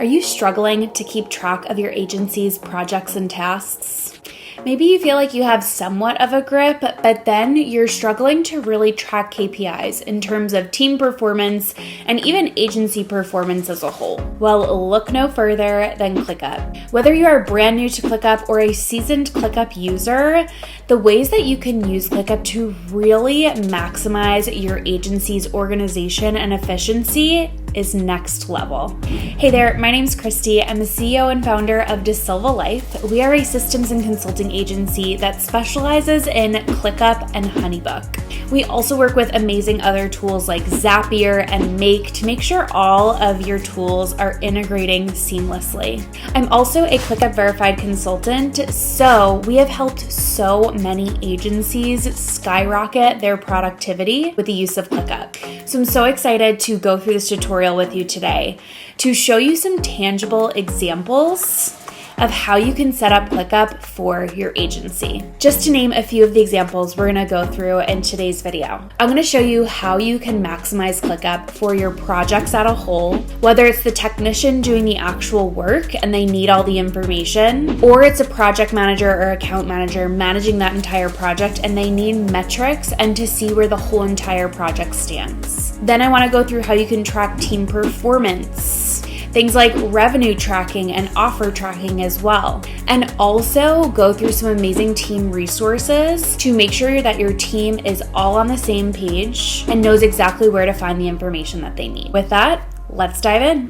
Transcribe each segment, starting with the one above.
Are you struggling to keep track of your agency's projects and tasks? Maybe you feel like you have somewhat of a grip, but then you're struggling to really track KPIs in terms of team performance and even agency performance as a whole. Well, look no further than ClickUp. Whether you are brand new to ClickUp or a seasoned ClickUp user, the ways that you can use ClickUp to really maximize your agency's organization and efficiency is next level. Hey there, my name's Christy. I'm the CEO and founder of DaSilva Life. We are a systems and consulting agency that specializes in ClickUp and HoneyBook. We also work with amazing other tools like Zapier and Make to make sure all of your tools are integrating seamlessly. I'm also a ClickUp verified consultant, so we have helped so many agencies skyrocket their productivity with the use of ClickUp. So I'm so excited to go through this tutorial with you today to show you some tangible examples of how you can set up ClickUp for your agency. Just to name a few of the examples we're gonna go through in today's video. I'm gonna show you how you can maximize ClickUp for your projects as a whole, whether it's the technician doing the actual work and they need all the information, or it's a project manager or account manager managing that entire project and they need metrics and to see where the whole entire project stands. Then I wanna go through how you can track team performance, things like revenue tracking and offer tracking as well. And also go through some amazing team resources to make sure that your team is all on the same page and knows exactly where to find the information that they need. With that, let's dive in.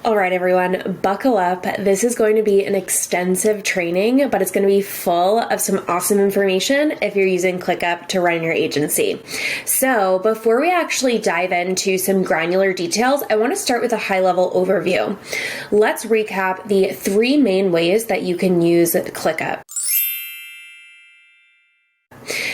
All right, everyone, buckle up. This is going to be an extensive training, but it's going to be full of some awesome information if you're using ClickUp to run your agency. So before we actually dive into some granular details, I want to start with a high-level overview. Let's recap the three main ways that you can use ClickUp.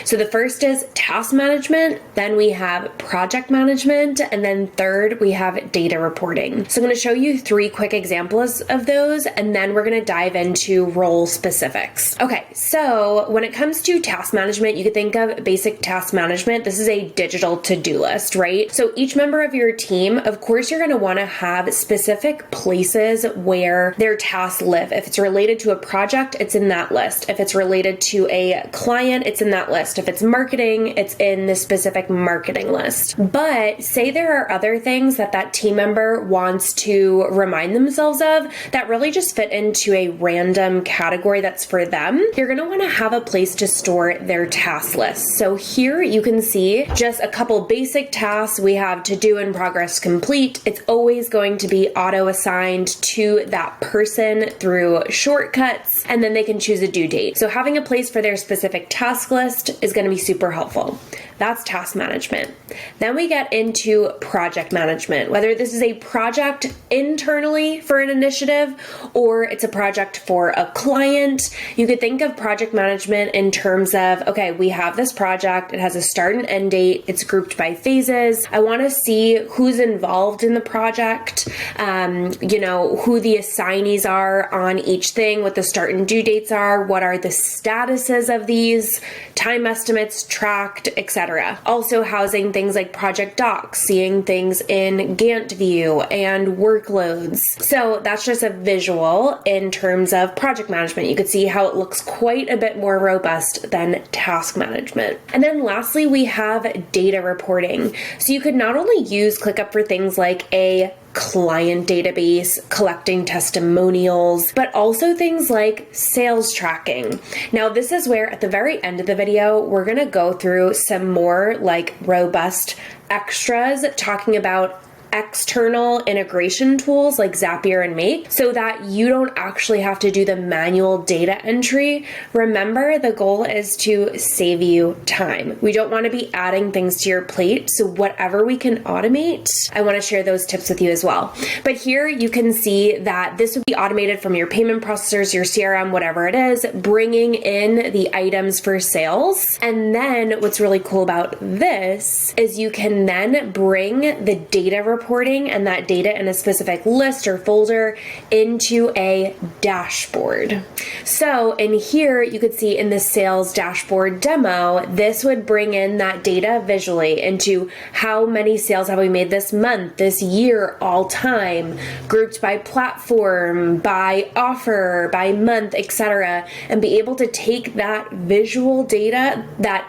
So the first is task management, then we have project management, and then third, we have data reporting. So I'm going to show you three quick examples of those, and then we're going to dive into role specifics. Okay, so when it comes to task management, you could think of basic task management. This is a digital to-do list, right? So each member of your team, of course, you're going to want to have specific places where their tasks live. If it's related to a project, it's in that list. If it's related to a client, it's in that list. If it's marketing, it's in the specific marketing list. But say there are other things that team member wants to remind themselves of that really just fit into a random category that's for them. You're going to want to have a place to store their task list. So here you can see just a couple basic tasks. We have to do in progress complete. It's always going to be auto assigned to that person through shortcuts, and then they can choose a due date. So having a place for their specific task list is going to be super helpful. That's task management. Then we get into project management, whether this is a project internally for an initiative or it's a project for a client. You could think of project management in terms of, okay, we have this project, it has a start and end date, it's grouped by phases. I want to see who's involved in the project, who the assignees are on each thing, what the start and due dates are, what are the statuses of these, time estimates tracked, etc. Also housing things like project docs, seeing things in Gantt view and workloads. So that's just a visual in terms of project management. You could see how it looks quite a bit more robust than task management. And then lastly, we have data reporting. So you could not only use ClickUp for things like a client database, collecting testimonials, but also things like sales tracking. Now, this is where at the very end of the video, we're going to go through some more like robust extras talking about external integration tools like Zapier and Make so that you don't actually have to do the manual data entry. Remember, the goal is to save you time. We don't want to be adding things to your plate. So whatever we can automate, I want to share those tips with you as well. But here you can see that this would be automated from your payment processors, your CRM, whatever it is, bringing in the items for sales. And then what's really cool about this is you can then bring the data report reporting and that data in a specific list or folder into a dashboard. So in here, you could see in the sales dashboard demo, this would bring in that data visually into how many sales have we made this month, this year, all time, grouped by platform, by offer, by month, etc., and be able to take that visual data, that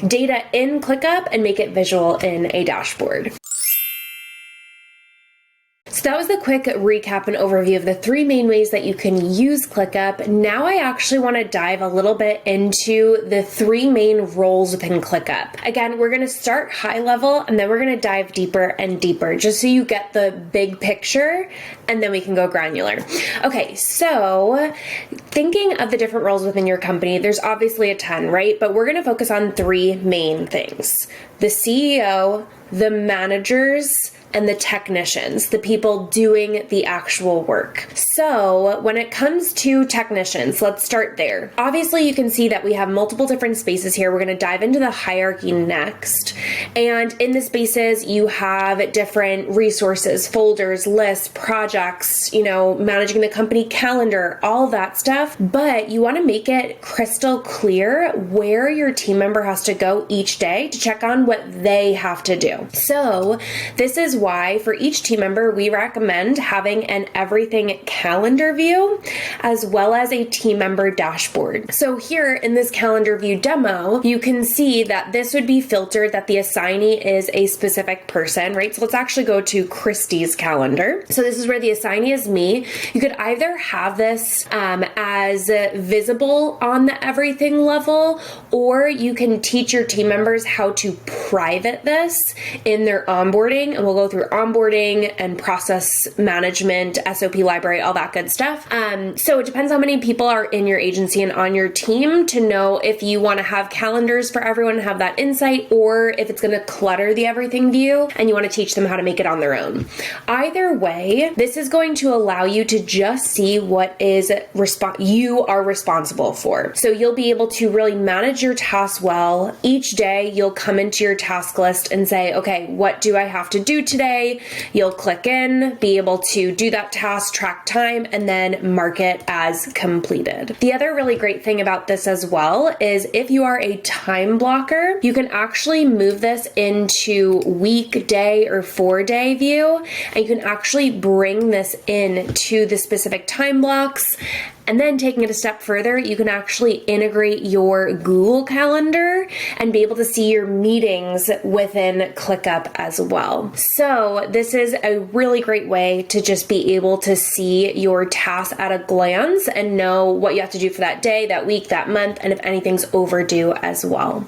data in ClickUp, and make it visual in a dashboard. So that was the quick recap and overview of the 3 main ways that you can use ClickUp. Now I actually want to dive a little bit into the 3 main roles within ClickUp. Again, we're going to start high level and then we're going to dive deeper and deeper just so you get the big picture, and then we can go granular. Okay, so thinking of the different roles within your company, there's obviously a ton, right? But we're going to focus on 3 main things: the CEO, the managers, and the technicians, the people doing the actual work. So when it comes to technicians, let's start there. Obviously, you can see that we have multiple different spaces here. We're going to dive into the hierarchy next. And in the spaces, you have different resources, folders, lists, projects, managing the company calendar, all that stuff. But you want to make it crystal clear where your team member has to go each day to check on what they have to do. So this is why for each team member, we recommend having an everything calendar view as well as a team member dashboard. So here in this calendar view demo, you can see that this would be filtered that the assignee is a specific person, right? So let's actually go to Christy's calendar. So this is where the assignee is me. You could either have this as visible on the everything level, or you can teach your team members how to private this in their onboarding, and we'll go through onboarding and process management, SOP library, all that good stuff. So it depends how many people are in your agency and on your team to know if you want to have calendars for everyone and have that insight, or if it's going to clutter the everything view and you want to teach them how to make it on their own. Either way, this is going to allow you to just see what is you are responsible for. So you'll be able to really manage your tasks well. Each day you'll come into your task list and say, okay, what do I have to do today? You'll click in, be able to do that task, track time, and then mark it as completed. The other really great thing about this as well is if you are a time blocker, you can actually move this into weekday or 4-day view, and you can actually bring this in to the specific time blocks. And then taking it a step further, you can actually integrate your Google Calendar and be able to see your meetings within ClickUp as well. So this is a really great way to just be able to see your tasks at a glance and know what you have to do for that day, that week, that month, and if anything's overdue as well.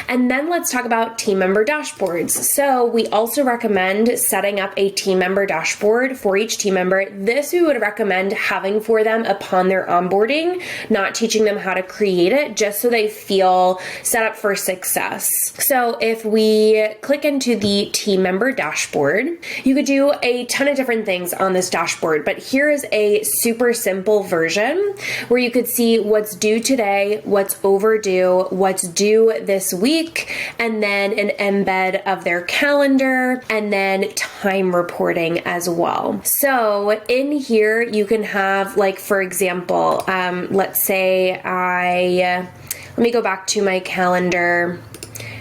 And then let's talk about team member dashboards. So we also recommend setting up a team member dashboard for each team member. This we would recommend having for them upon their onboarding, not teaching them how to create it, just so they feel set up for success. So if we click into the team member dashboard, you could do a ton of different things on this dashboard, but here is a super simple version where you could see what's due today, what's overdue, what's due this week, and then an embed of their calendar, and then time reporting as well. So in here, you can have, like, for example, let's say let me go back to my calendar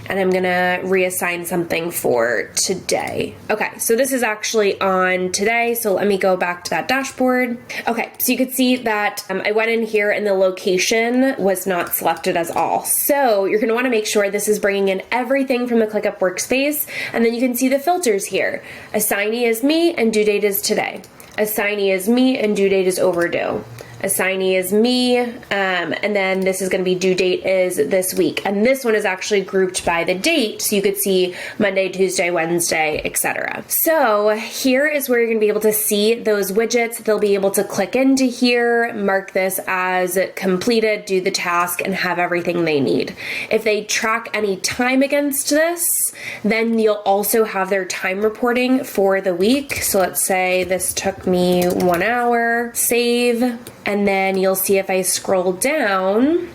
and I'm gonna reassign something for today. Okay, so this is actually on today, so let me go back to that dashboard. Okay, so you could see that I went in here and the location was not selected as all. So you're gonna wanna make sure this is bringing in everything from the ClickUp workspace, and then you can see the filters here. Assignee is me and due date is today. Assignee is me and due date is overdue. Assignee is me, and then this is going to be due date is this week. And this one is actually grouped by the date, so you could see Monday, Tuesday, Wednesday, etc. So here is where you're going to be able to see those widgets. They'll be able to click into here, mark this as completed, do the task, and have everything they need. If they track any time against this, then you'll also have their time reporting for the week. So let's say this took me 1 hour, save. And then you'll see if I scroll down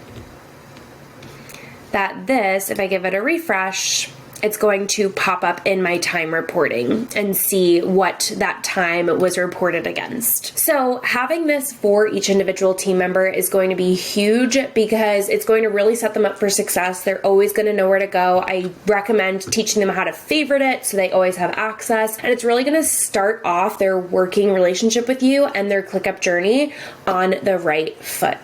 that this, if I give it a refresh, it's going to pop up in my time reporting and see what that time was reported against. So having this for each individual team member is going to be huge because it's going to really set them up for success. They're always going to know where to go. I recommend teaching them how to favorite it so they always have access, and it's really going to start off their working relationship with you and their ClickUp journey on the right foot.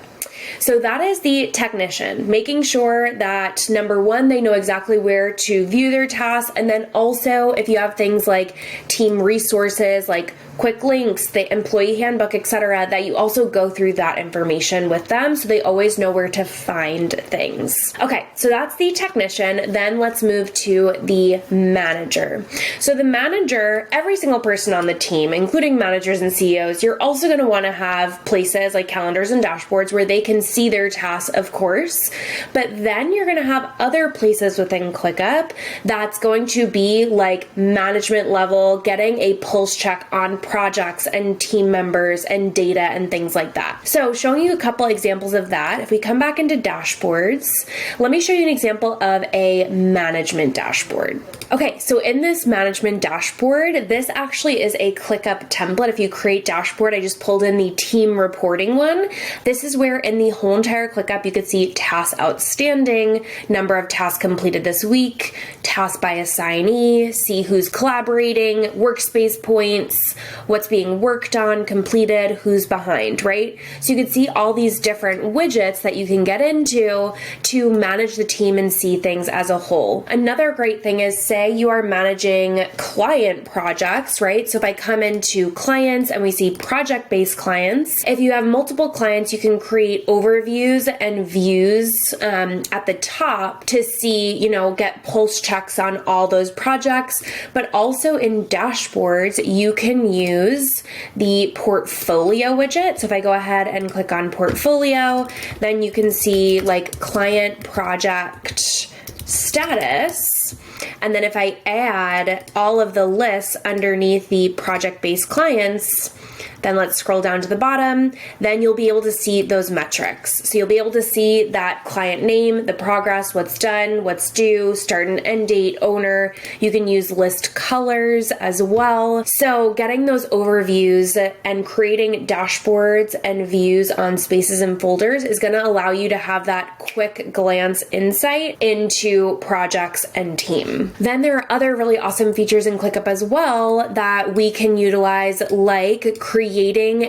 So that is the technician, making sure that number one, they know exactly where to view their tasks. And then also if you have things like team resources, like quick links, the employee handbook, etc., that you also go through that information with them so they always know where to find things. Okay, so that's the technician. Then let's move to the manager. So the manager, every single person on the team, including managers and CEOs, you're also going to want to have places like calendars and dashboards where they can see their tasks, of course, but then you're going to have other places within ClickUp that's going to be like management level, getting a pulse check on projects and team members and data and things like that. So showing you a couple examples of that. If we come back into dashboards, let me show you an example of a management dashboard. Okay, so in this management dashboard, this actually is a ClickUp template. If you create dashboard, I just pulled in the team reporting one. This is where in the whole entire ClickUp, you could see tasks outstanding, number of tasks completed this week, tasks by assignee, see who's collaborating, workspace points, what's being worked on, completed, who's behind, right? So you can see all these different widgets that you can get into to manage the team and see things as a whole. Another great thing is, say you are managing client projects, right? So if I come into clients and we see project-based clients, if you have multiple clients, you can create overviews and views at the top to see, get pulse checks on all those projects. But also in dashboards, you can use the portfolio widget. So if I go ahead and click on portfolio, then you can see like client project status. And then if I add all of the lists underneath the project-based clients, then let's scroll down to the bottom, then you'll be able to see those metrics. So you'll be able to see that client name, the progress, what's done, what's due, start and end date, owner. You can use list colors as well. So getting those overviews and creating dashboards and views on spaces and folders is going to allow you to have that quick glance insight into projects and team. Then there are other really awesome features in ClickUp as well that we can utilize, like creating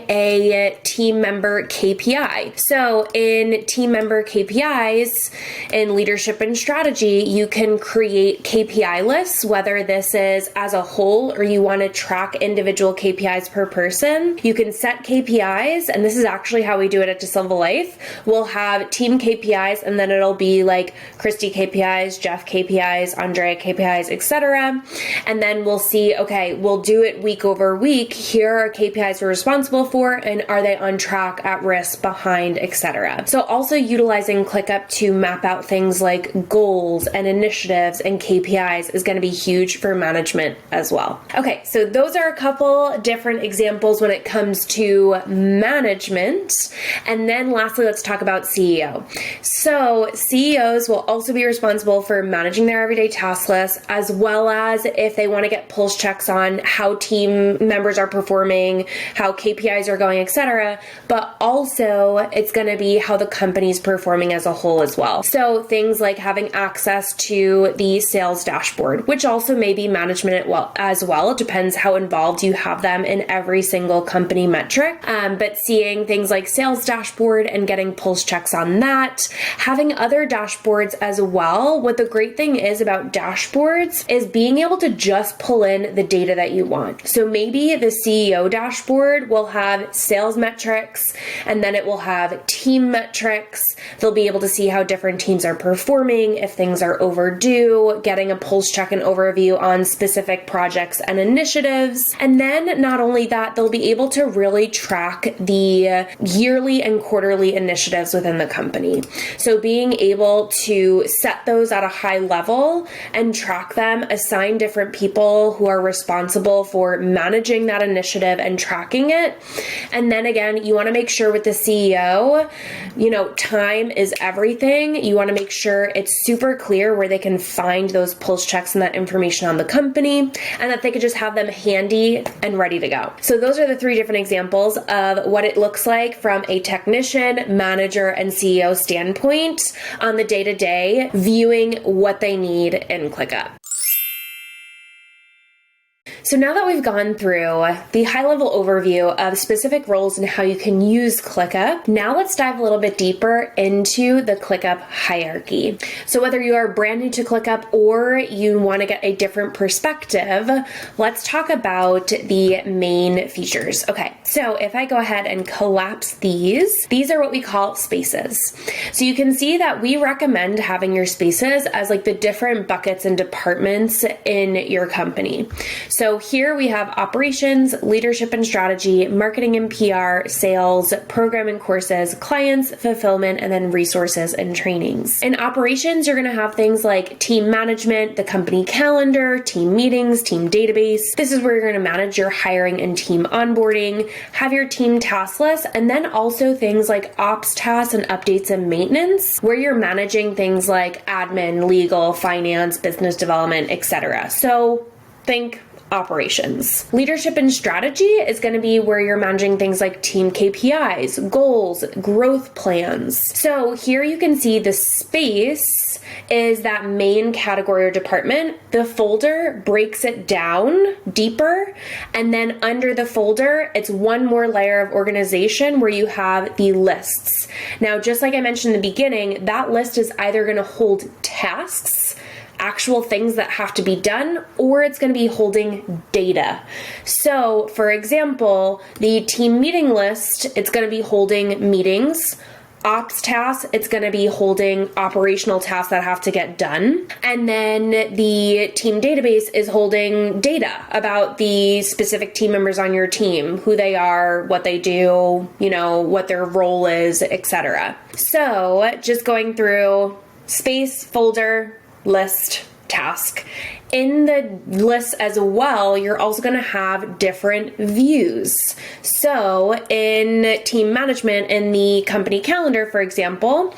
a team member KPI. So in team member KPIs, in leadership and strategy, you can create KPI lists, whether this is as a whole or you want to track individual KPIs per person. You can set KPIs, and this is actually how we do it at DaSilva Life. We'll have team KPIs, and then it'll be like Christy KPIs, Jeff KPIs, Andrea KPIs, etc. And then we'll see, okay, we'll do it week over week. Here are KPIs we're responsible for, and are they on track, at risk, behind, etc. So also utilizing ClickUp to map out things like goals and initiatives and KPIs is going to be huge for management as well. Okay, so those are a couple different examples when it comes to management. And then lastly, let's talk about CEO. So CEOs will also be responsible for managing their everyday task list, as well as if they want to get pulse checks on how team members are performing, how KPIs are going, etc. But also it's going to be how the company's performing as a whole as well. So things like having access to the sales dashboard, which also may be management as well. It depends how involved you have them in every single company metric. But seeing things like sales dashboard and getting pulse checks on that, having other dashboards as well. What the great thing is about dashboards is being able to just pull in the data that you want. So maybe the CEO dashboard will have sales metrics, and then it will have team metrics. They'll be able to see how different teams are performing, if things are overdue, getting a pulse check and overview on specific projects and initiatives. And then not only that, they'll be able to really track the yearly and quarterly initiatives within the company. So being able to set those at a high level and track them, assign different people who are responsible for managing that initiative and tracking it. And then again, you want to make sure with the CEO, time is everything. You want to make sure it's super clear where they can find those pulse checks and that information on the company, and that they could just have them handy and ready to go. So those are the 3 different examples of what it looks like from a technician, manager, and CEO standpoint on the day-to-day, viewing what they need in ClickUp. So now that we've gone through the high-level overview of specific roles and how you can use ClickUp, now let's dive a little bit deeper into the ClickUp hierarchy. So whether you are brand new to ClickUp or you want to get a different perspective, let's talk about the main features. Okay, so if I go ahead and collapse these are what we call spaces. So you can see that we recommend having your spaces as like the different buckets and departments in your company. So here we have operations, leadership and strategy, marketing and PR, sales, program and courses, clients, fulfillment, and then resources and trainings. In operations, you're going to have things like team management, the company calendar, team meetings, team database. This is where you're going to manage your hiring and team onboarding, have your team task list, and then also things like ops tasks and updates and maintenance, where you're managing things like admin, legal, finance, business development, etc. So think operations. Leadership and strategy is going to be where you're managing things like team KPIs, goals, growth plans. So here you can see the space is that main category or department. The folder breaks it down deeper, and then under the folder, it's one more layer of organization where you have the lists. Now, just like I mentioned in the beginning, that list is either going to hold tasks, actual things that have to be done, or it's going to be holding data. So for example, the team meeting list, it's going to be holding meetings. Ops tasks, it's going to be holding operational tasks that have to get done. And then the team database is holding data about the specific team members on your team, who they are, what they do, what their role is, etc. So just going through space, folder, list, task. In the list as well, you're also going to have different views. So in team management, in the company calendar, for example,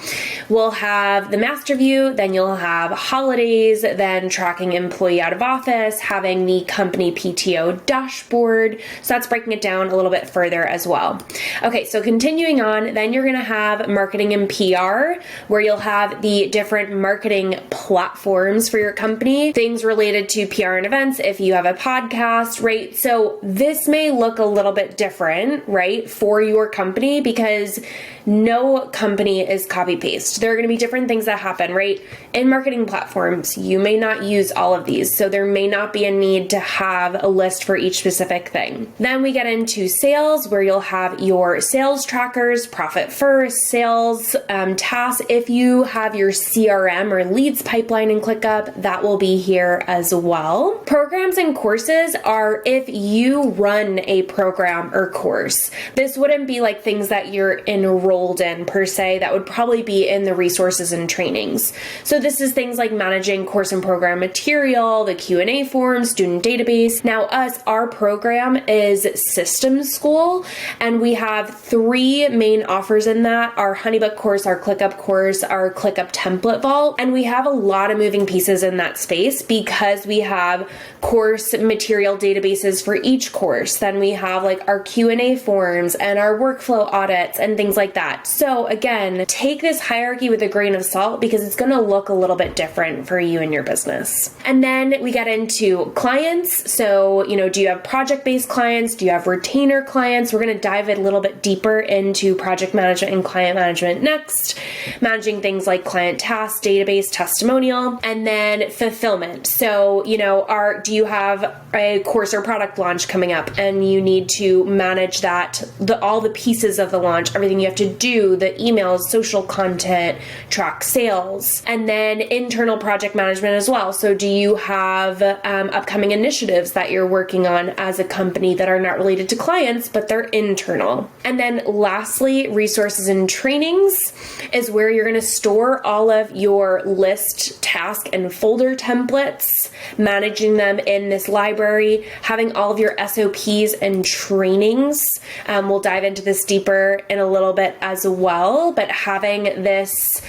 we'll have the master view, then you'll have holidays, then tracking employee out of office, having the company PTO dashboard. So that's breaking it down a little bit further as well. Okay, so continuing on, then you're going to have marketing and PR, where you'll have the different marketing platforms for your company, things related to PR and events, if you have a podcast, right? So this may look a little bit different, right, for your company, because no company is copy paste. There are going to be different things that happen, right? In marketing platforms, you may not use all of these, so there may not be a need to have a list for each specific thing. Then we get into sales, where you'll have your sales trackers, profit first, sales tasks. If you have your CRM or leads pipeline in ClickUp, that will be here as well. Programs and courses are if you run a program or course. This wouldn't be like things that you're enrolled in per se. That would probably be in the resources and trainings. So this is things like managing course and program material, the Q&A form, student database. Now our program is Systems School, and we have 3 main offers in that: our Honeybook course, our ClickUp course, our ClickUp template vault. And we have a lot of moving pieces in that space because we have course material databases for each course. Then we have like our Q&A forms and our workflow audits and things like that. So again, take this hierarchy with a grain of salt because it's going to look a little bit different for you and your business. And then we get into clients. So, do you have project-based clients? Do you have retainer clients? We're going to dive a little bit deeper into project management and client management next, managing things like client tasks, database, testimonial, and then fulfillment. So, do you have a course or product launch coming up and you need to manage that, all the pieces of the launch, everything you have to do, the emails, social content, track sales, and then internal project management as well. So do you have upcoming initiatives that you're working on as a company that are not related to clients, but they're internal? And then lastly, resources and trainings is where you're going to store all of your list, task, and folder templates templates, managing them in this library, having all of your SOPs and trainings. We'll dive into this deeper in a little bit as well, but having this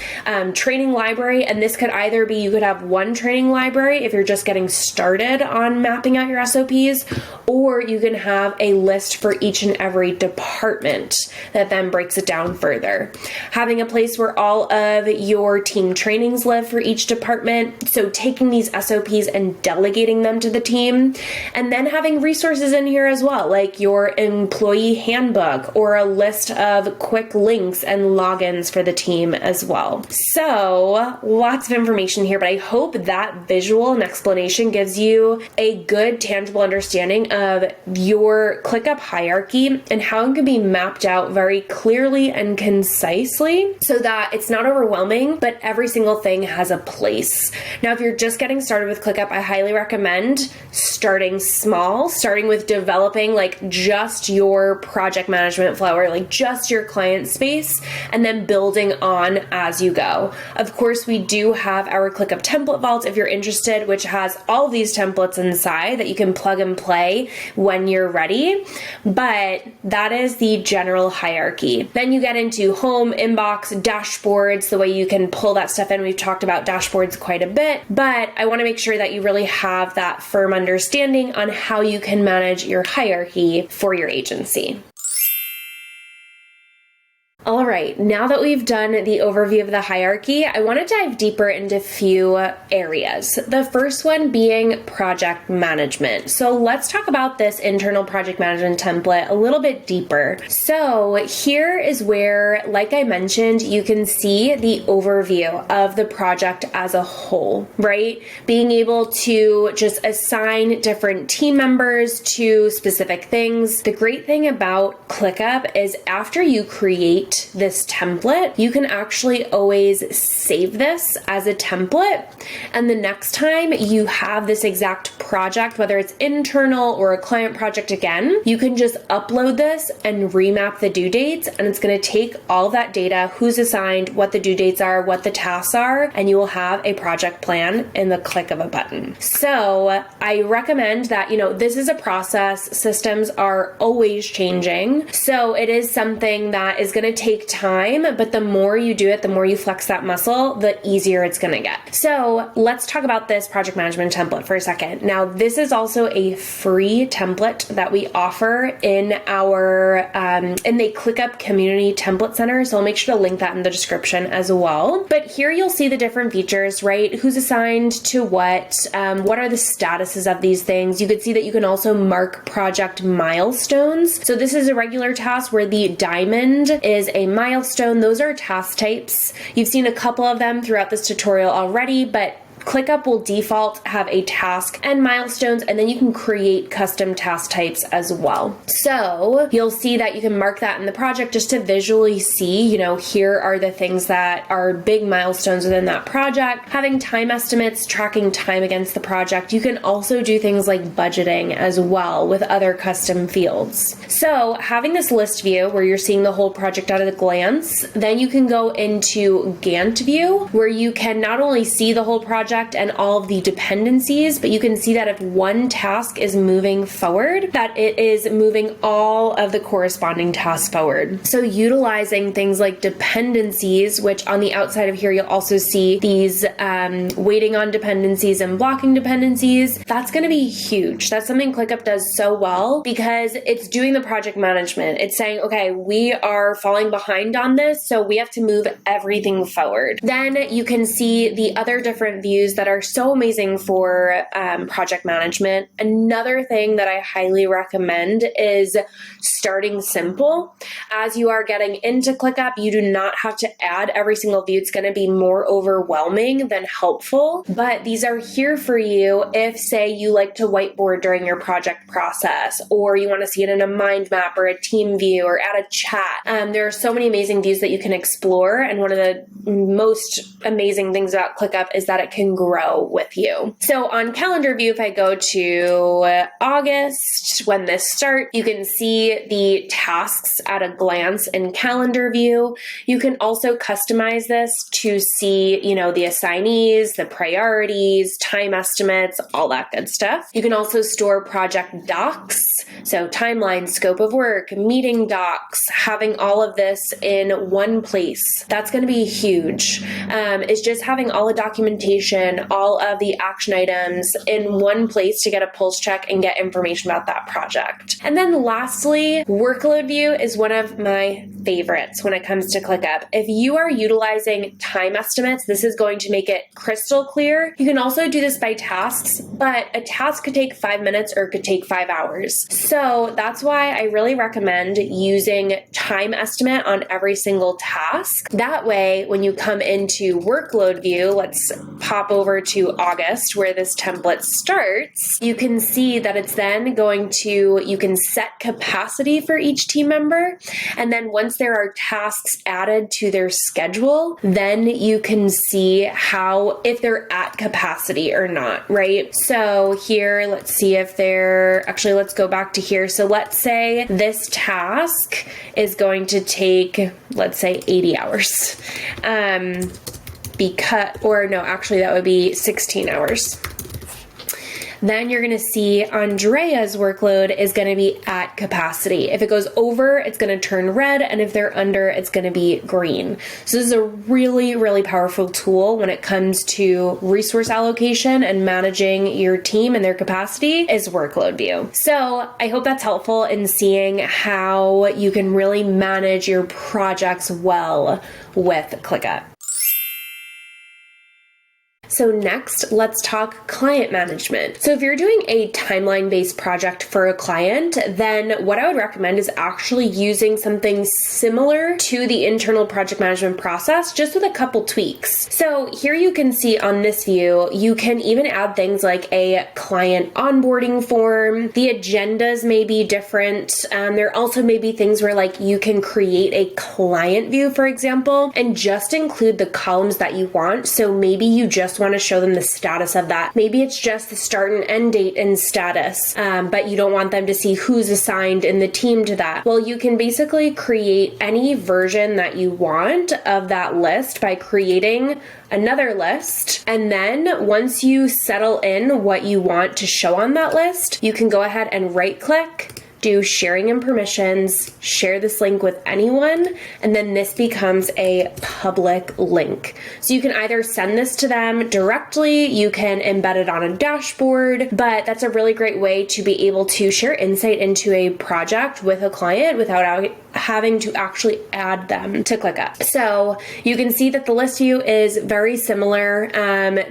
training library, and this could either be, you could have one training library if you're just getting started on mapping out your SOPs, or you can have a list for each and every department that then breaks it down further. Having a place where all of your team trainings live for each department, so taking these SOPs and delegating them to the team, and then having resources in here as well, like your employee handbook or a list of quick links and logins for the team as well. So lots of information here, but I hope that visual and explanation gives you a good tangible understanding of your ClickUp hierarchy and how it can be mapped out very clearly and concisely so that it's not overwhelming, but every single thing has a place. Now, if you're just getting started with ClickUp, I highly recommend starting small, starting with developing like just your project management flow or like just your client space, and then building on as you go. Of course, we do have our ClickUp template vault if you're interested, which has all of these templates inside that you can plug and play when you're ready. But that is the general hierarchy. Then you get into home, inbox, dashboards, the way you can pull that stuff in. We've talked about dashboards quite a bit, but I want to make sure that you really have that firm understanding on how you can manage your hierarchy for your agency. All right, now that we've done the overview of the hierarchy, I want to dive deeper into a few areas. The first one being project management. So let's talk about this internal project management template a little bit deeper. So here is where, like I mentioned, you can see the overview of the project as a whole, right? Being able to just assign different team members to specific things. The great thing about ClickUp is after you create this template, you can actually always save this as a template. And the next time you have this exact project, whether it's internal or a client project again, you can just upload this and remap the due dates. And it's going to take all that data, who's assigned, what the due dates are, what the tasks are, and you will have a project plan in the click of a button. So I recommend that, this is a process. Systems are always changing. So it is something that is going to take time, but the more you do it, the more you flex that muscle, the easier it's going to get. So let's talk about this project management template for a second. Now, this is also a free template that we offer in our in the ClickUp Community Template Center. So I'll make sure to link that in the description as well. But here you'll see the different features, right? Who's assigned to what are the statuses of these things? You could see that you can also mark project milestones. So this is a regular task where the diamond is a milestone. Those are task types. You've seen a couple of them throughout this tutorial already, but ClickUp will default have a task and milestones, and then you can create custom task types as well. So you'll see that you can mark that in the project just to visually see, here are the things that are big milestones within that project. Having time estimates, tracking time against the project. You can also do things like budgeting as well with other custom fields. So having this list view where you're seeing the whole project at a glance, then you can go into Gantt view where you can not only see the whole project and all of the dependencies, but you can see that if one task is moving forward, that it is moving all of the corresponding tasks forward. So utilizing things like dependencies, which on the outside of here, you'll also see these waiting on dependencies and blocking dependencies. That's going to be huge. That's something ClickUp does so well because it's doing the project management. It's saying, okay, we are falling behind on this, so we have to move everything forward. Then you can see the other different views that are so amazing for project management. Another thing that I highly recommend is starting simple. As you are getting into ClickUp, you do not have to add every single view. It's going to be more overwhelming than helpful, but these are here for you if, say, you like to whiteboard during your project process, or you want to see it in a mind map or a team view or add a chat. There are so many amazing views that you can explore, and one of the most amazing things about ClickUp is that it can grow with you. So on calendar view, if I go to August, when this starts, you can see the tasks at a glance in calendar view. You can also customize this to see, the assignees, the priorities, time estimates, all that good stuff. You can also store project docs, so timeline, scope of work, meeting docs, having all of this in one place. That's going to be huge. Is just having all the documentation, all of the action items in one place to get a pulse check and get information about that project. And then lastly, workload view is one of my favorites when it comes to ClickUp. If you are utilizing time estimates, this is going to make it crystal clear. You can also do this by tasks, but a task could take 5 minutes or it could take 5 hours. So that's why I really recommend using time estimate on every single task. That way, when you come into workload view, let's pop over to August where this template starts, you can see that it's then you can set capacity for each team member. And then once there are tasks added to their schedule, then you can see if they're at capacity or not, right? So here, let's see if let's go back to here. So let's say this task is going to take, let's say 80 hours. That would be 16 hours. Then you're going to see Andrea's workload is going to be at capacity. If it goes over, it's going to turn red, and if they're under, it's going to be green. So this is a really, really powerful tool when it comes to resource allocation and managing your team and their capacity is workload view. So I hope that's helpful in seeing how you can really manage your projects well with ClickUp. So next, let's talk client management. So if you're doing a timeline-based project for a client, then what I would recommend is actually using something similar to the internal project management process, just with a couple tweaks. So here you can see on this view, you can even add things like a client onboarding form. The agendas may be different. There also may be things where you can create a client view, for example, and just include the columns that you want. So maybe you just want to show them the status of that. Maybe it's just the start and end date and status, but you don't want them to see who's assigned in the team to that. Well, you can basically create any version that you want of that list by creating another list. And then once you settle in what you want to show on that list, you can go ahead and right click, do sharing and permissions, share this link with anyone, and then this becomes a public link. So you can either send this to them directly, you can embed it on a dashboard, but that's a really great way to be able to share insight into a project with a client without having to actually add them to ClickUp. So you can see that the list view is very similar.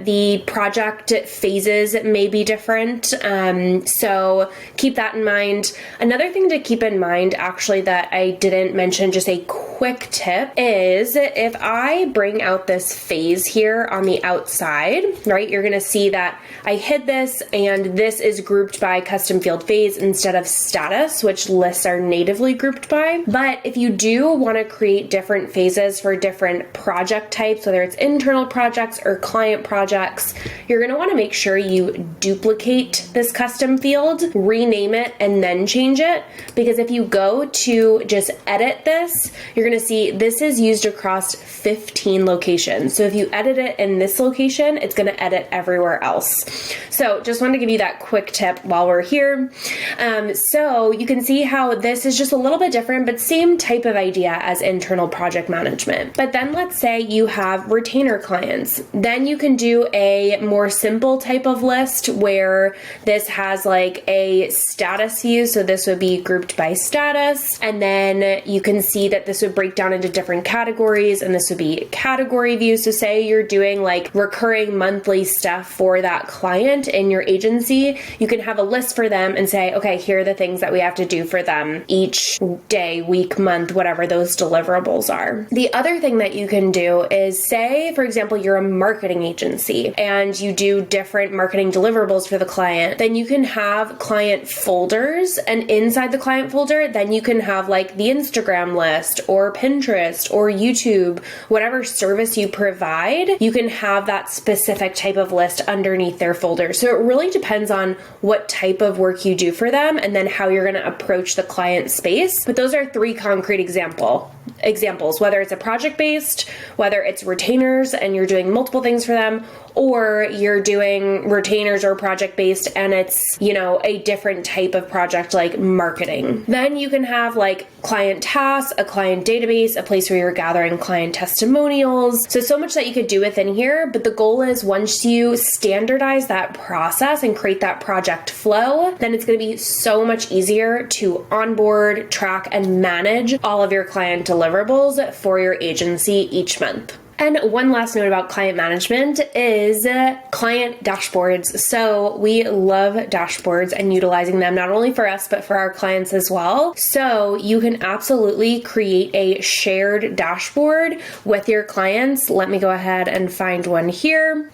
The project phases may be different. So keep that in mind. Another thing to keep in mind, actually, that I didn't mention, just a quick tip, is if I bring out this phase here on the outside, right, you're going to see that I hid this and this is grouped by custom field phase instead of status, which lists are natively grouped by. But if you do want to create different phases for different project types, whether it's internal projects or client projects, you're going to want to make sure you duplicate this custom field, rename it, and then change it. Because if you go to just edit this, you're going to see this is used across 15 locations. So if you edit it in this location, it's going to edit everywhere else. So just wanted to give you that quick tip while we're here. So you can see how this is just a little bit different, but same type of idea as internal project management. But then let's say you have retainer clients. Then you can do a more simple type of list where this has like a status view. So this would be grouped by status. And then you can see that this would break down into different categories, and this would be category view. So say you're doing like recurring monthly stuff for that client in your agency, you can have a list for them and say, okay, here are the things that we have to do for them each day, week, week, month, whatever those deliverables are. The other thing that you can do is say, for example, you're a marketing agency and you do different marketing deliverables for the client. Then you can have client folders, and inside the client folder, then you can have like the Instagram list or Pinterest or YouTube, whatever service you provide, you can have that specific type of list underneath their folder. So it really depends on what type of work you do for them and then how you're going to approach the client space. But those are three concrete examples, whether it's a project-based, whether it's retainers and you're doing multiple things for them, or you're doing retainers or project-based and it's, a different type of project like marketing. Then you can have like client tasks, a client database, a place where you're gathering client testimonials. So much that you could do within here, but the goal is once you standardize that process and create that project flow, then it's going to be so much easier to onboard, track, and manage all of your client deliverables for your agency each month. And one last note about client management is client dashboards. So we love dashboards and utilizing them not only for us, but for our clients as well. So you can absolutely create a shared dashboard with your clients. Let me go ahead and find one here.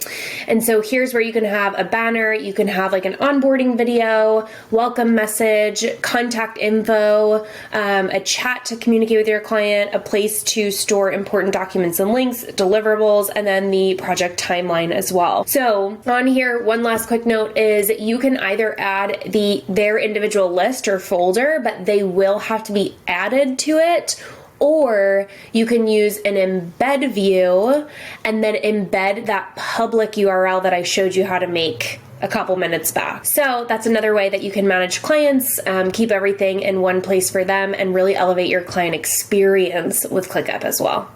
And so here's where you can have a banner, you can have like an onboarding video, welcome message, contact info, a chat to communicate with your client, a place to store important documents and links, deliverables, and then the project timeline as well. So on here, one last quick note is you can either add their individual list or folder, but they will have to be added to it, or you can use an embed view and then embed that public URL that I showed you how to make a couple minutes back. So that's another way that you can manage clients, keep everything in one place for them, and really elevate your client experience with ClickUp as well.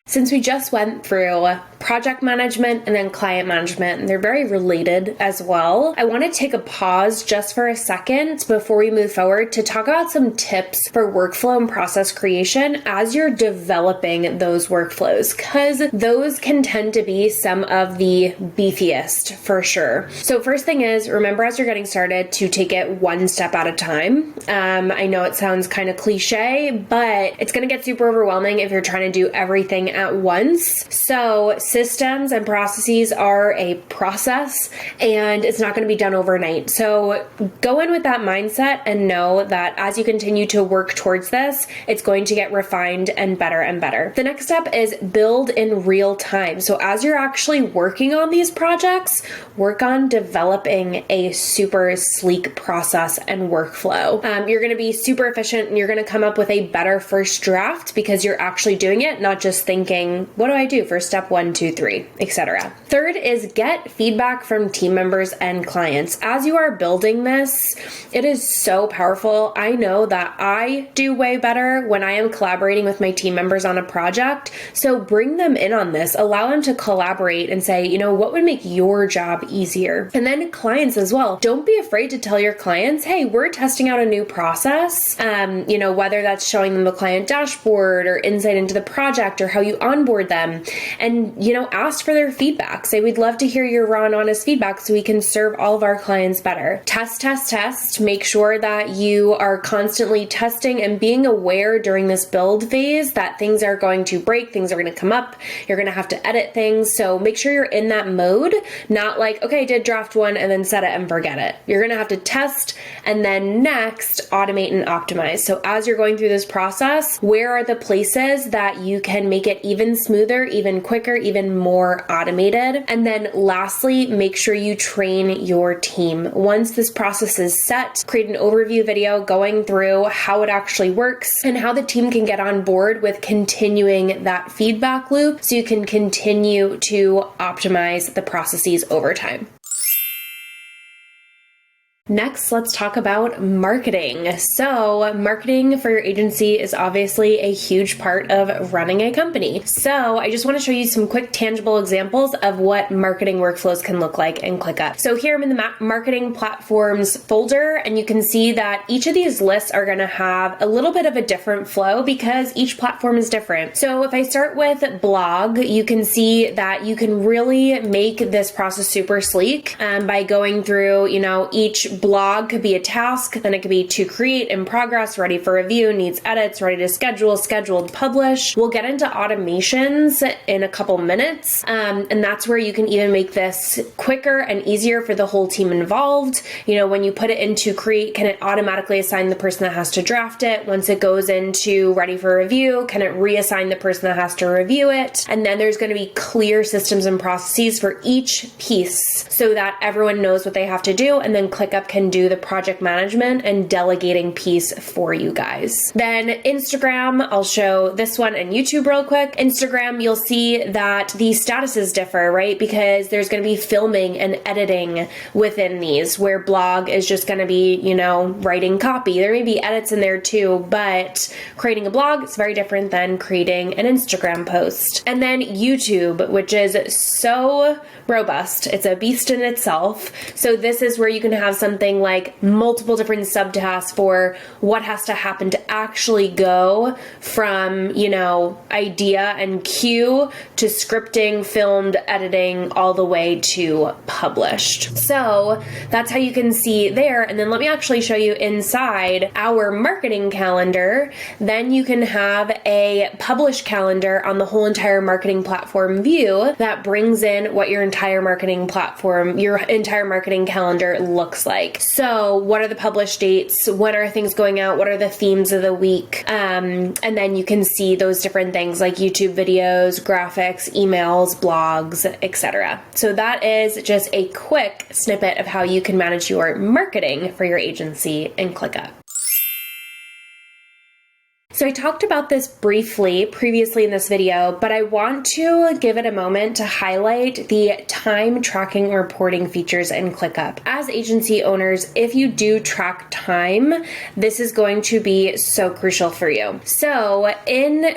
Since we just went through project management and then client management, and they're very related as well, I want to take a pause just for a second before we move forward to talk about some tips for workflow and process creation as you're developing those workflows, because those can tend to be some of the beefiest for sure. So first thing is, remember as you're getting started to take it one step at a time. I know it sounds kind of cliche, but it's going to get super overwhelming if you're trying to do everything at once. So systems and processes are a process and it's not going to be done overnight. So go in with that mindset and know that as you continue to work towards this, it's going to get refined and better and better. The next step is build in real time. So as you're actually working on these projects, work on developing a super sleek process and workflow. You're going to be super efficient and you're going to come up with a better first draft because you're actually doing it, not just thinking, what do I do for step 1, 2, 3, etc. Third is get feedback from team members and clients. As you are building this, it is so powerful. I know that I do way better when I am collaborating with my team members on a project. So bring them in on this, allow them to collaborate and say, what would make your job easier? And then clients as well. Don't be afraid to tell your clients, hey, we're testing out a new process. Whether that's showing them the client dashboard or insight into the project or how you onboard them, and ask for their feedback. Say, we'd love to hear your raw and honest feedback so we can serve all of our clients better. Test. Make sure that you are constantly testing and being aware during this build phase that things are going to break, things are going to come up, you're going to have to edit things. So make sure you're in that mode, not like, okay, I did draft one and then set it and forget it. You're going to have to test and then next automate and optimize. So as you're going through this process, where are the places that you can make it even smoother, even quicker, even more automated? And then lastly, make sure you train your team. Once this process is set, create an overview video going through how it actually works and how the team can get on board with continuing that feedback loop so you can continue to optimize the processes over time. Next, let's talk about marketing. So marketing for your agency is obviously a huge part of running a company. So I just want to show you some quick tangible examples of what marketing workflows can look like in ClickUp. So here I'm in the marketing platforms folder, and you can see that each of these lists are going to have a little bit of a different flow because each platform is different. So if I start with blog, you can see that you can really make this process super sleek by going through, each blog could be a task, then it could be to create, in progress, ready for review, needs edits, ready to schedule, scheduled, publish. We'll get into automations in a couple minutes, and that's where you can even make this quicker and easier for the whole team involved. You know, when you put it into create, can it automatically assign the person that has to draft it? Once it goes into ready for review, can it reassign the person that has to review it? And then there's going to be clear systems and processes for each piece so that everyone knows what they have to do, and then ClickUp can do the project management and delegating piece for you guys. Then Instagram, I'll show this one, and YouTube real quick. Instagram, you'll see that the statuses differ, right? Because there's going to be filming and editing within these, where blog is just going to be, you know, writing copy. There may be edits in there too, but creating a blog is very different than creating an Instagram post. And then YouTube, which is so robust. It's a beast in itself. So this is where you can have something like multiple different subtasks for what has to happen to actually go from, you know, idea and cue to scripting, filmed, editing, all the way to published. So that's how you can see there. And then let me actually show you inside our marketing calendar. Then you can have a publish calendar on the whole entire marketing platform view that brings in what your entire marketing platform, your entire marketing calendar looks like. So what are the published dates? When are things going out? What are the themes of the week? And then you can see those different things like YouTube videos, graphics, emails, blogs, etc. So that is just a quick snippet of how you can manage your marketing for your agency in ClickUp. So I talked about this briefly previously in this video, but I want to give it a moment to highlight the time tracking and reporting features in ClickUp. As agency owners, if you do track time, this is going to be so crucial for you. So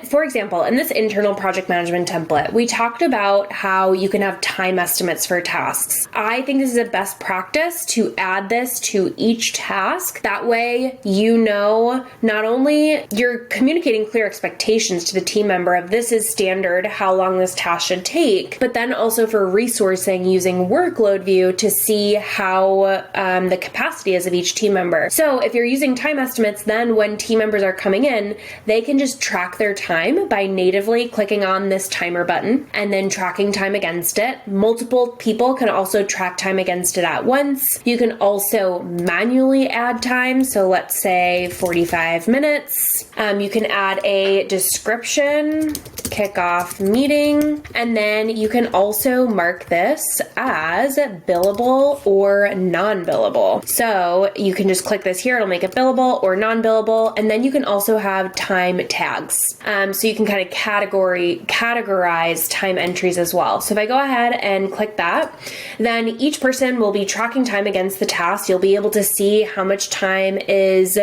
for example, in this internal project management template, we talked about how you can have time estimates for tasks. I think this is a best practice to add this to each task. That way, you know, not only you're communicating clear expectations to the team member of this is standard, how long this task should take, but then also for resourcing using workload view to see how the capacity is of each team member. So if you're using time estimates, then when team members are coming in, they can just track their time by natively clicking on this timer button and then tracking time against it. Multiple people can also track time against it at once. You can also manually add time. So let's say 45 minutes. You can add a description, kickoff meeting, and then you can also mark this as billable or non-billable. So you can just click this here, it'll make it billable or non-billable, and then you can also have time tags. So you can kind of categorize time entries as well. So if I go ahead and click that, then each person will be tracking time against the task. You'll be able to see how much time has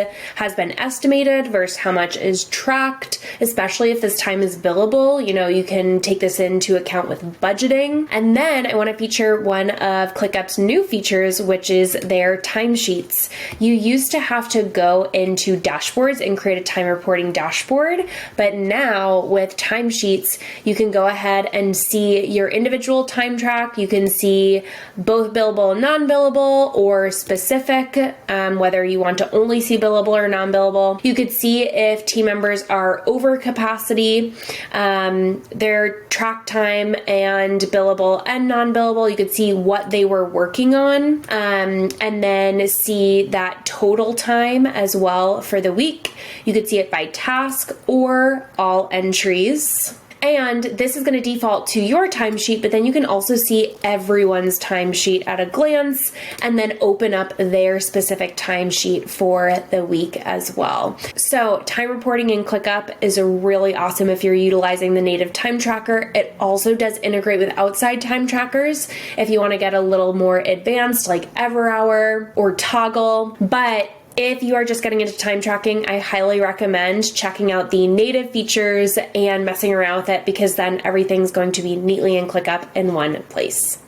been estimated versus how much is tracked, especially if this time is billable. You know, you can take this into account with budgeting. And then I want to feature one of ClickUp's new features, which is their timesheets. You used to have to go into dashboards and create a time reporting dashboard, but now with timesheets, you can go ahead and see your individual time track. You can see both billable and non-billable or specific, whether you want to only see billable or non-billable. You could see if team members are over capacity, their track time and billable and non-billable. You could see what they were working on, and then see that total time as well for the week. You could see it by task or all entries. And this is going to default to your timesheet, but then you can also see everyone's timesheet at a glance and then open up their specific timesheet for the week as well. So time reporting in ClickUp is really awesome if you're utilizing the native time tracker. It also does integrate with outside time trackers if you want to get a little more advanced like EverHour or Toggle. But if you are just getting into time tracking, I highly recommend checking out the native features and messing around with it, because then everything's going to be neatly in ClickUp in one place.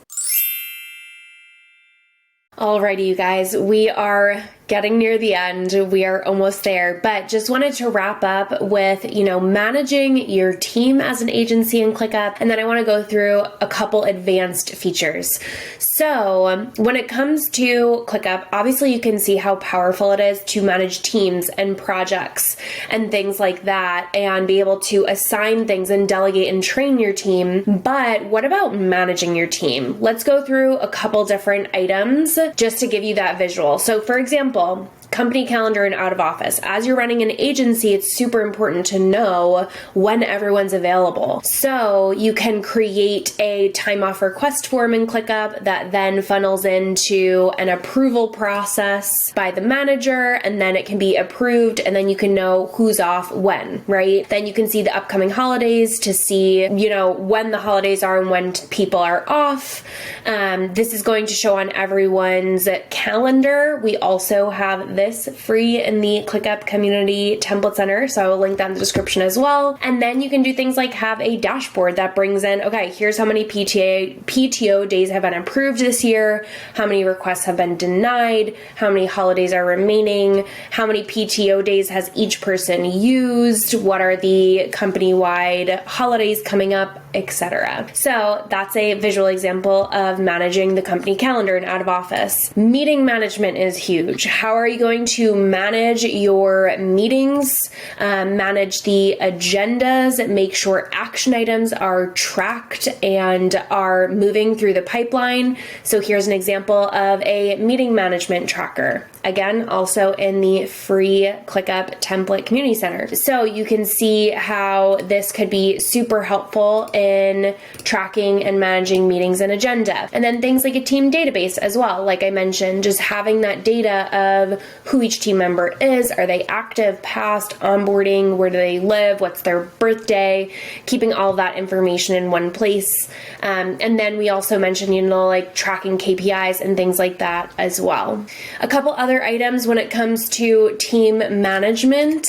Alrighty, you guys, we are getting near the end. We are almost there, but just wanted to wrap up with, managing your team as an agency in ClickUp. And then I want to go through a couple advanced features. So when it comes to ClickUp, obviously you can see how powerful it is to manage teams and projects and things like that, and be able to assign things and delegate and train your team. But what about managing your team? Let's go through a couple different items just to give you that visual. So for example, company calendar and out of office. As you're running an agency, it's super important to know when everyone's available. So you can create a time off request form in ClickUp that then funnels into an approval process by the manager, and then it can be approved, and then you can know who's off when, right? Then you can see the upcoming holidays to see, when the holidays are and when people are off. This is going to show on everyone's calendar. We also have this free in the ClickUp Community Template Center, so I will link that in the description as well. And then you can do things like have a dashboard that brings in, okay, here's how many PTO days have been approved this year, how many requests have been denied, how many holidays are remaining, how many PTO days has each person used, what are the company-wide holidays coming up, etc. So that's a visual example of managing the company calendar and out of office. Meeting management is huge. How are you going to manage your meetings, manage the agendas, make sure action items are tracked and are moving through the pipeline? So here's an example of a meeting management tracker. Again, also in the free ClickUp Template Community Center. So you can see how this could be super helpful in tracking and managing meetings and agenda. And then things like a team database as well. Like I mentioned, just having that data of who each team member is, are they active, past, onboarding, where do they live, what's their birthday, keeping all of that information in one place. And then we also mentioned, like tracking KPIs and things like that as well. A couple other items when it comes to team management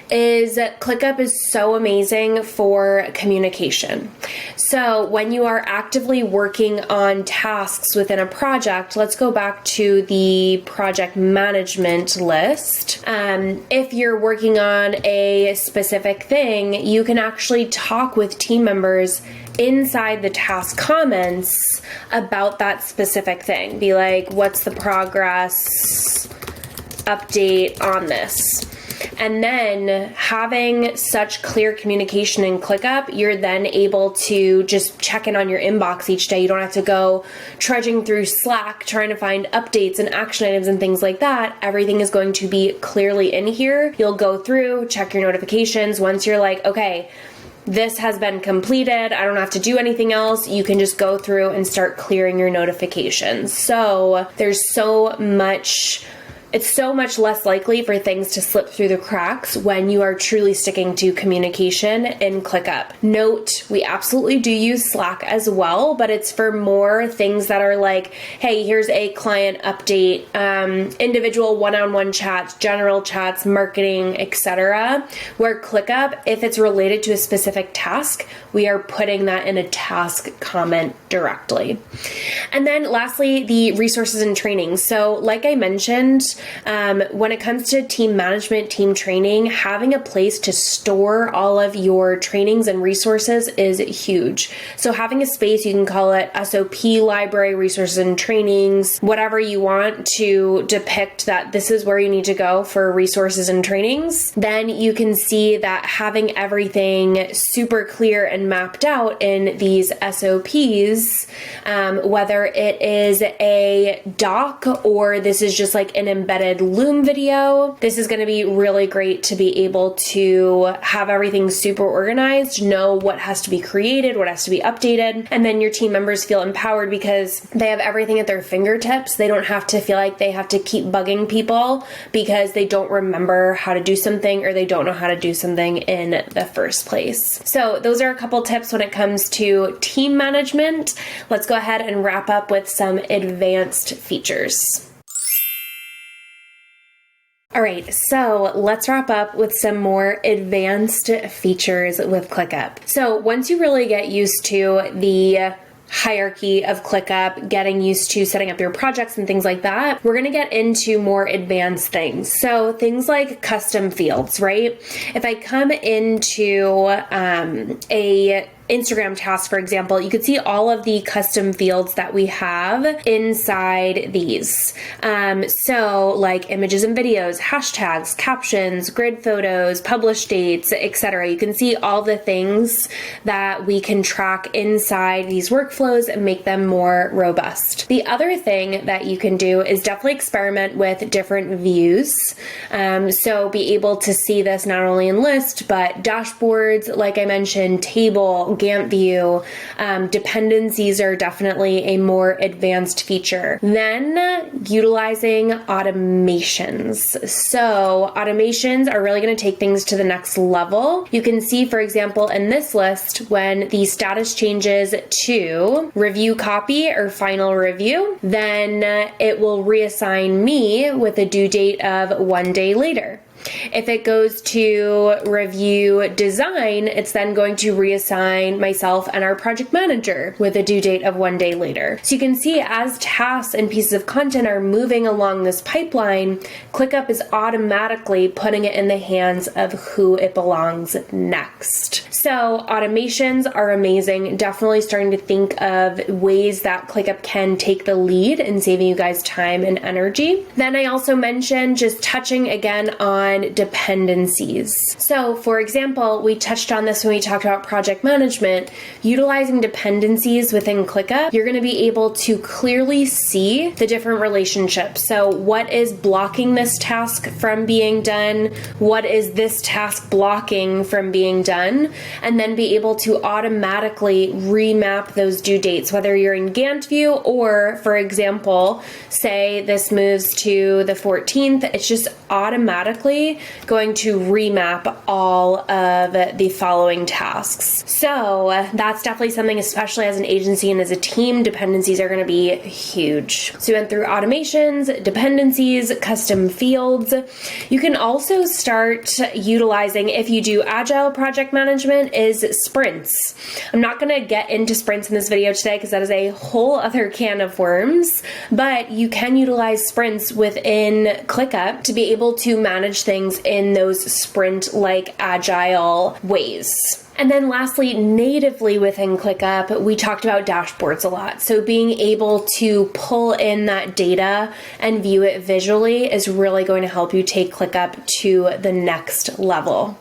is that ClickUp is so amazing for communication. So when you are actively working on tasks within a project, let's go back to the project management list. If you're working on a specific thing, you can actually talk with team members inside the task comments about that specific thing. Be like, what's the progress update on this? And then having such clear communication in ClickUp, you're then able to just check in on your inbox each day. You don't have to go trudging through Slack trying to find updates and action items and things like that. Everything is going to be clearly in here. You'll go through, check your notifications. Once you're like, okay, this has been completed, I don't have to do anything else, you can just go through and start clearing your notifications. So there's it's so much less likely for things to slip through the cracks when you are truly sticking to communication in ClickUp. Note, we absolutely do use Slack as well, but it's for more things that are like, hey, here's a client update, individual one-on-one chats, general chats, marketing, etc. Where ClickUp, if it's related to a specific task, we are putting that in a task comment directly. And then lastly, the resources and training. So like I mentioned, when it comes to team management, team training, having a place to store all of your trainings and resources is huge. So having a space, you can call it SOP library, resources and trainings, whatever you want to depict that this is where you need to go for resources and trainings. Then you can see that having everything super clear and mapped out in these SOPs, whether it is a doc or this is just like an embedded Loom video. This is going to be really great to be able to have everything super organized, know what has to be created, what has to be updated, and then your team members feel empowered because they have everything at their fingertips. They don't have to feel like they have to keep bugging people because they don't remember how to do something or they don't know how to do something in the first place. So those are a couple tips when it comes to team management. Let's go ahead and wrap up with some advanced features. All right, so let's wrap up with some more advanced features with ClickUp. So once you really get used to the hierarchy of ClickUp, getting used to setting up your projects and things like that, we're going to get into more advanced things. So things like custom fields, right? If I come into a Instagram task, for example, you could see all of the custom fields that we have inside these. So like images and videos, hashtags, captions, grid photos, publish dates, etc. You can see all the things that we can track inside these workflows and make them more robust. The other thing that you can do is definitely experiment with different views. So be able to see this not only in list, but dashboards, like I mentioned, table, Gantt view. Dependencies are definitely a more advanced feature. Then utilizing automations. So automations are really going to take things to the next level. You can see, for example, in this list, when the status changes to review copy or final review, then it will reassign me with a due date of 1 day later. If it goes to review design, it's then going to reassign myself and our project manager with a due date of 1 day later. So you can see as tasks and pieces of content are moving along this pipeline, ClickUp is automatically putting it in the hands of who it belongs next. So automations are amazing. Definitely starting to think of ways that ClickUp can take the lead in saving you guys time and energy. Then I also mentioned just touching again on dependencies. So for example, we touched on this when we talked about project management. Utilizing dependencies within ClickUp, you're going to be able to clearly see the different relationships. So what is blocking this task from being done? What is this task blocking from being done? And then be able to automatically remap those due dates, whether you're in Gantt view or, for example, say this moves to the 14th, it's just automatically going to remap all of the following tasks. So that's definitely something, especially as an agency and as a team, dependencies are going to be huge. So we went through automations, dependencies, custom fields. You can also start utilizing, if you do agile project management, is sprints. I'm not going to get into sprints in this video today because that is a whole other can of worms, but you can utilize sprints within ClickUp to be able to manage things in those sprint-like agile ways. And then lastly, natively within ClickUp, we talked about dashboards a lot. So being able to pull in that data and view it visually is really going to help you take ClickUp to the next level.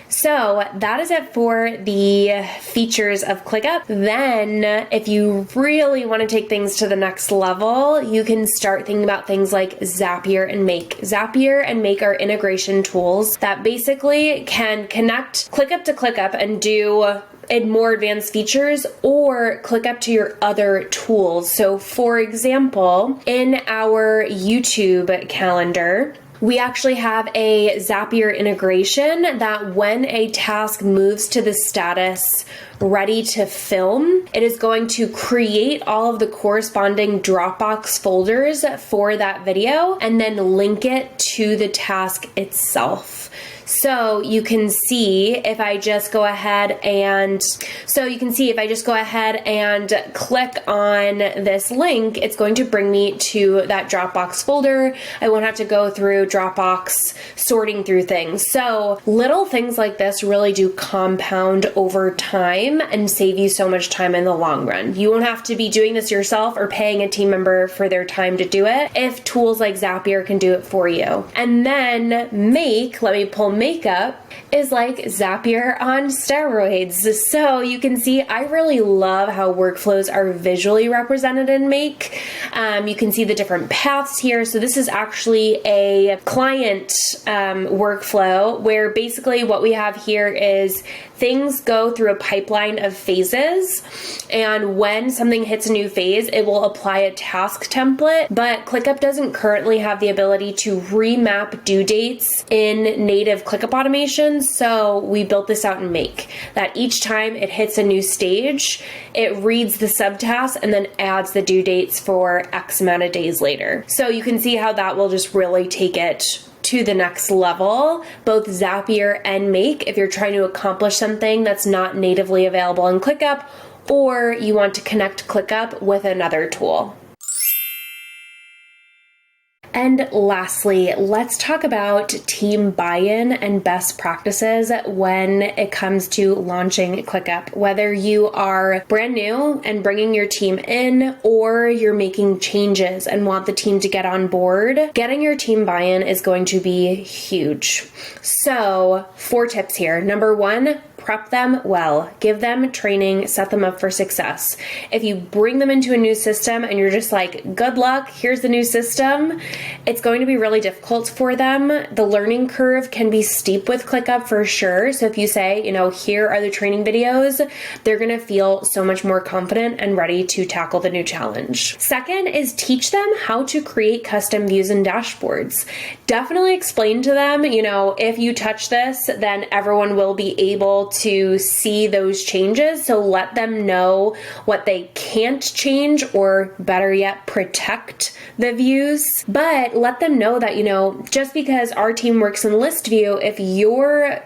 So that is it for the features of ClickUp. Then if you really want to take things to the next level, you can start thinking about things like Zapier and Make. Zapier and Make are integration tools that basically can connect ClickUp to ClickUp and do more advanced features, or ClickUp to your other tools. So for example, in our YouTube calendar, we actually have a Zapier integration that when a task moves to the status ready to film, it is going to create all of the corresponding Dropbox folders for that video and then link it to the task itself. So you can see if I just go ahead and click on this link, it's going to bring me to that Dropbox folder. I won't have to go through Dropbox sorting through things. So little things like this really do compound over time and save you so much time in the long run. You won't have to be doing this yourself or paying a team member for their time to do it if tools like Zapier can do it for you. And then Make, let me pull Make up, is like Zapier on steroids. So you can see I really love how workflows are visually represented in Make. You can see the different paths here. So this is actually a client workflow where basically what we have here is things go through a pipeline of phases, and when something hits a new phase, it will apply a task template, but ClickUp doesn't currently have the ability to remap due dates in native ClickUp automations, so we built this out in Make, that each time it hits a new stage, it reads the subtask and then adds the due dates for X amount of days later. So you can see how that will just really take it to the next level, both Zapier and Make, if you're trying to accomplish something that's not natively available in ClickUp, or you want to connect ClickUp with another tool. And lastly, let's talk about team buy-in and best practices when it comes to launching ClickUp. Whether you are brand new and bringing your team in, or you're making changes and want the team to get on board, getting your team buy-in is going to be huge. So 4 tips here. Number 1, prep them well. Give them training, set them up for success. If you bring them into a new system and you're just like, good luck, here's the new system, it's going to be really difficult for them. The learning curve can be steep with ClickUp for sure. So if you say, here are the training videos, they're going to feel so much more confident and ready to tackle the new challenge. Second is teach them how to create custom views and dashboards. Definitely explain to them, if you touch this, then everyone will be able to see those changes. So let them know what they can't change, or better yet, protect the views. But let them know that, just because our team works in list view, if your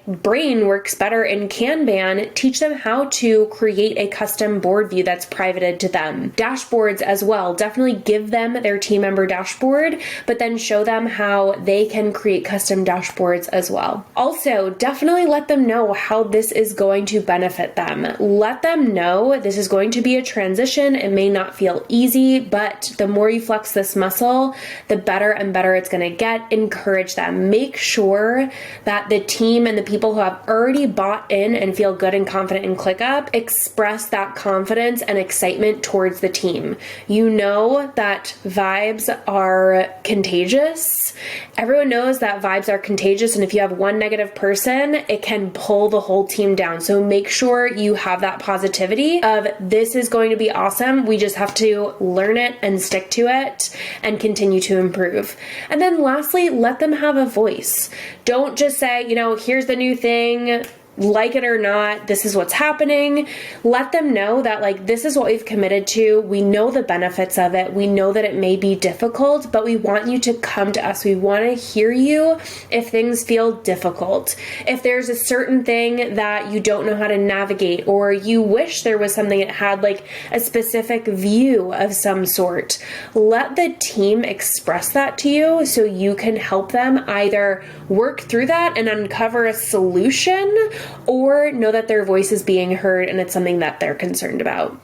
brain works better in Kanban, teach them how to create a custom board view that's privated to them. Dashboards as well. Definitely give them their team member dashboard, but then show them how they can create custom dashboards as well. Also, definitely let them know how this is going to benefit them. Let them know this is going to be a transition. It may not feel easy, but the more you flex this muscle, the better and better it's going to get. Encourage them. Make sure that the team and the people who have already bought in and feel good and confident in ClickUp express that confidence and excitement towards the team. You know that vibes are contagious. Everyone knows that vibes are contagious, and if you have one negative person, it can pull the whole team down. So make sure you have that positivity of, this is going to be awesome. We just have to learn it and stick to it and continue to improve. And then lastly, let them have a voice. Don't just say, here's the new thing, like it or not, this is what's happening. Let them know that this is what we've committed to. We know the benefits of it. We know that it may be difficult, but we want you to come to us. We want to hear you if things feel difficult. If there's a certain thing that you don't know how to navigate, or you wish there was something that had a specific view of some sort, let the team express that to you so you can help them either work through that and uncover a solution, or know that their voice is being heard and it's something that they're concerned about.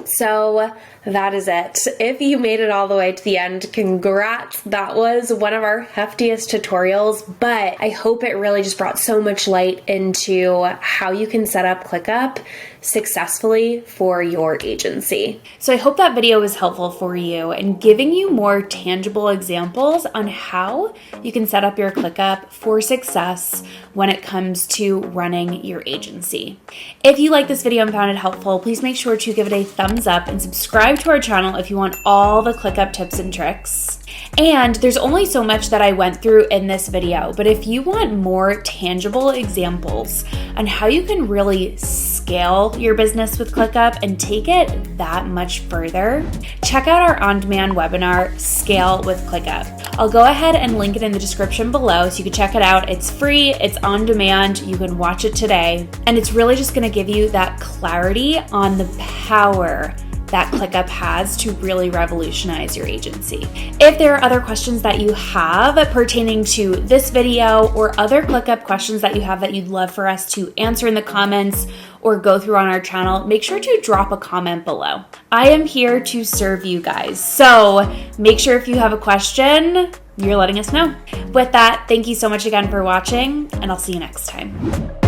So that is it. If you made it all the way to the end, congrats. That was one of our heftiest tutorials, but I hope it really just brought so much light into how you can set up ClickUp successfully for your agency. So I hope that video was helpful for you and giving you more tangible examples on how you can set up your ClickUp for success when it comes to running your agency. If you like this video and found it helpful, please make sure to give it a thumbs up and subscribe to our channel if you want all the ClickUp tips and tricks. And there's only so much that I went through in this video, but if you want more tangible examples on how you can really scale your business with ClickUp and take it that much further, check out our on-demand webinar, Scale with ClickUp. I'll go ahead and link it in the description below so you can check it out. It's free, it's on demand, you can watch it today, and it's really just gonna give you that clarity on the power that ClickUp has to really revolutionize your agency. If there are other questions that you have pertaining to this video, or other ClickUp questions that you have that you'd love for us to answer in the comments or go through on our channel, make sure to drop a comment below. I am here to serve you guys. So make sure if you have a question, you're letting us know. With that, thank you so much again for watching, and I'll see you next time.